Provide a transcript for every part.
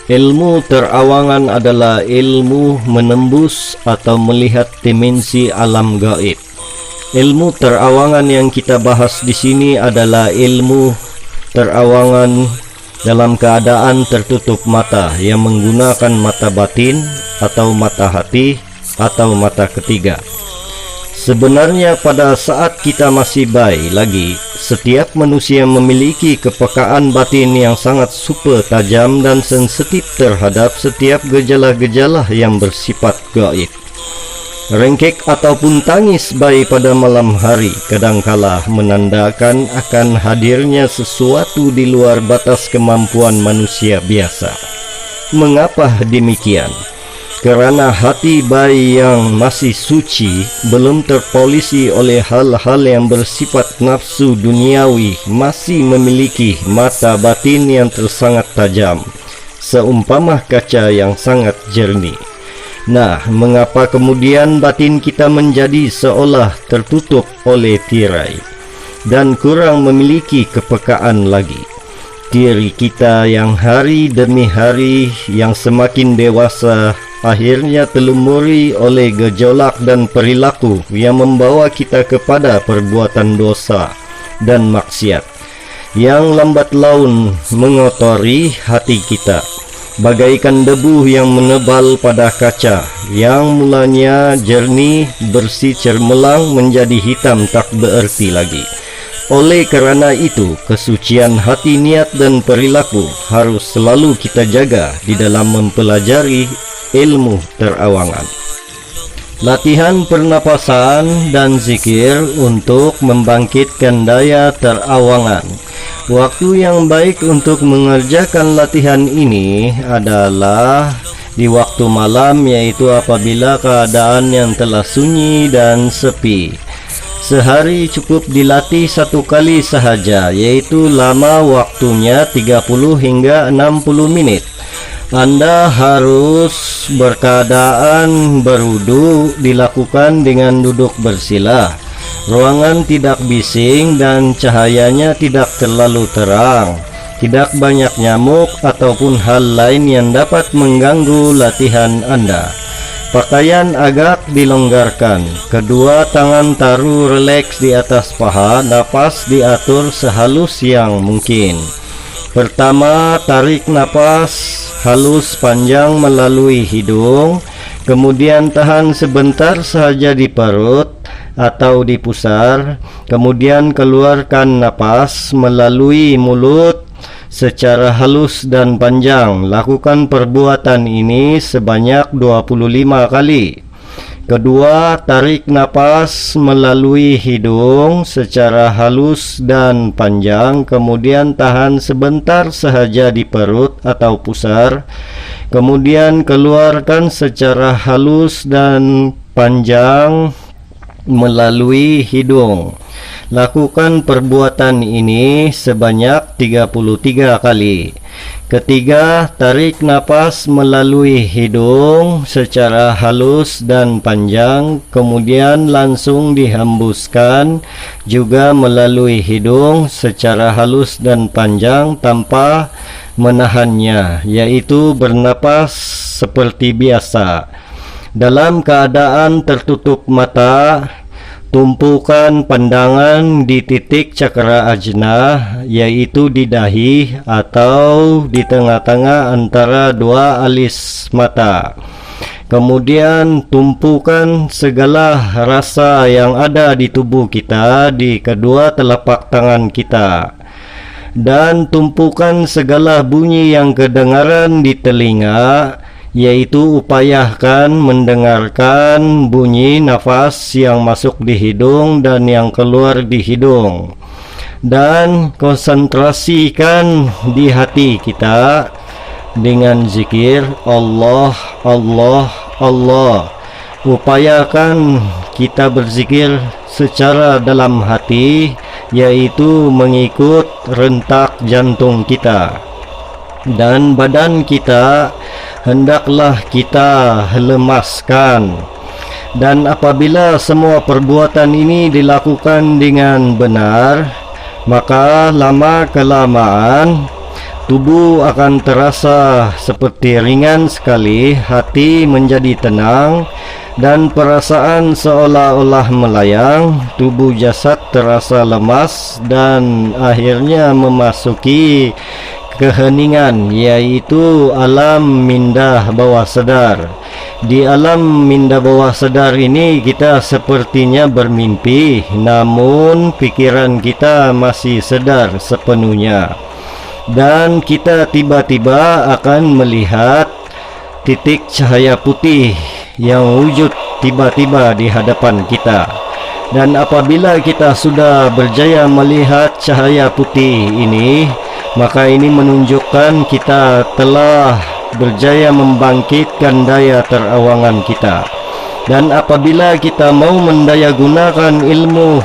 Ilmu terawangan adalah ilmu menembus atau melihat dimensi alam gaib. Ilmu terawangan yang kita bahas di sini adalah ilmu terawangan dalam keadaan tertutup mata yang menggunakan mata batin atau mata hati atau mata ketiga. Sebenarnya pada saat kita masih bayi lagi, setiap manusia memiliki kepekaan batin yang sangat super tajam dan sensitif terhadap setiap gejala-gejala yang bersifat gaib. Rengkek ataupun tangis bayi pada malam hari kadangkala menandakan akan hadirnya sesuatu di luar batas kemampuan manusia biasa. Mengapa demikian? Kerana hati bayi yang masih suci belum terpolisi oleh hal-hal yang bersifat nafsu duniawi masih memiliki mata batin yang tersangat tajam, seumpama kaca yang sangat jernih. Nah, mengapa kemudian batin kita menjadi seolah tertutup oleh tirai dan kurang memiliki kepekaan lagi? Diri kita yang hari demi hari yang semakin dewasa akhirnya telumuri oleh gejolak dan perilaku yang membawa kita kepada perbuatan dosa dan maksiat yang lambat laun mengotori hati kita, bagaikan debu yang menebal pada kaca yang mulanya jernih bersih cermelang menjadi hitam tak bererti lagi. Oleh kerana itu, kesucian hati, niat dan perilaku harus selalu kita jaga di dalam mempelajari ilmu terawangan. Latihan pernapasan dan zikir untuk membangkitkan daya terawangan. Waktu yang baik untuk mengerjakan latihan ini adalah di waktu malam, yaitu apabila keadaan yang telah sunyi dan sepi. Sehari cukup dilatih satu kali sahaja, yaitu lama waktunya 30 hingga 60 menit. Anda harus berkeadaan berwudu, dilakukan dengan duduk bersila. Ruangan tidak bising dan cahayanya tidak terlalu terang. Tidak banyak nyamuk ataupun hal lain yang dapat mengganggu latihan Anda. Pakaian agak dilonggarkan. Kedua tangan taruh rileks di atas paha. Napas diatur sehalus yang mungkin. Pertama, tarik napas halus panjang melalui hidung. Kemudian tahan sebentar saja di perut atau di pusar. Kemudian keluarkan napas melalui mulut secara halus dan panjang. Lakukan perbuatan ini sebanyak 25 kali. Kedua, tarik napas melalui hidung secara halus dan panjang. Kemudian tahan sebentar sahaja di perut atau pusar. Kemudian keluarkan secara halus dan panjang melalui hidung. Lakukan perbuatan ini sebanyak 33 kali. Ketiga, tarik napas melalui hidung secara halus dan panjang, kemudian langsung dihembuskan juga melalui hidung secara halus dan panjang tanpa menahannya, yaitu bernapas seperti biasa. Dalam keadaan tertutup mata, tumpukan pandangan di titik cakra ajna, yaitu di dahi atau di tengah-tengah antara dua alis mata. Kemudian tumpukan segala rasa yang ada di tubuh kita di kedua telapak tangan kita. Dan tumpukan segala bunyi yang kedengaran di telinga yaitu upayakan mendengarkan bunyi nafas yang masuk di hidung dan yang keluar di hidung, dan konsentrasikan di hati kita dengan zikir Allah, Allah, Allah. Upayakan kita berzikir secara dalam hati, yaitu mengikut rentak jantung kita, dan badan kita hendaklah kita lemaskan. Dan apabila semua perbuatan ini dilakukan dengan benar, maka lama-kelamaan tubuh akan terasa seperti ringan sekali, hati menjadi tenang, dan perasaan seolah-olah melayang. Tubuh jasad terasa lemas dan akhirnya memasuki keheningan, yaitu alam minda bawah sadar. Di alam minda bawah sadar ini kita sepertinya bermimpi, namun pikiran kita masih sadar sepenuhnya, dan kita tiba-tiba akan melihat titik cahaya putih yang wujud tiba-tiba di hadapan kita. Dan apabila kita sudah berjaya melihat cahaya putih ini, maka ini menunjukkan kita telah berjaya membangkitkan daya terawangan kita. Dan apabila kita mau mendaya gunakan ilmu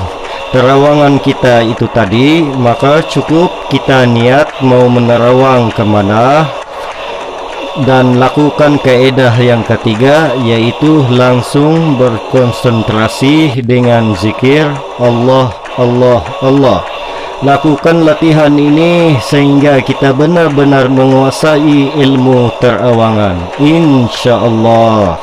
terawangan kita itu tadi, maka cukup kita niat mau menerawang kemana, dan lakukan kaedah yang ketiga, yaitu langsung berkonsentrasi dengan zikir Allah, Allah, Allah. Lakukan latihan ini sehingga kita benar-benar menguasai ilmu terawangan, insya Allah.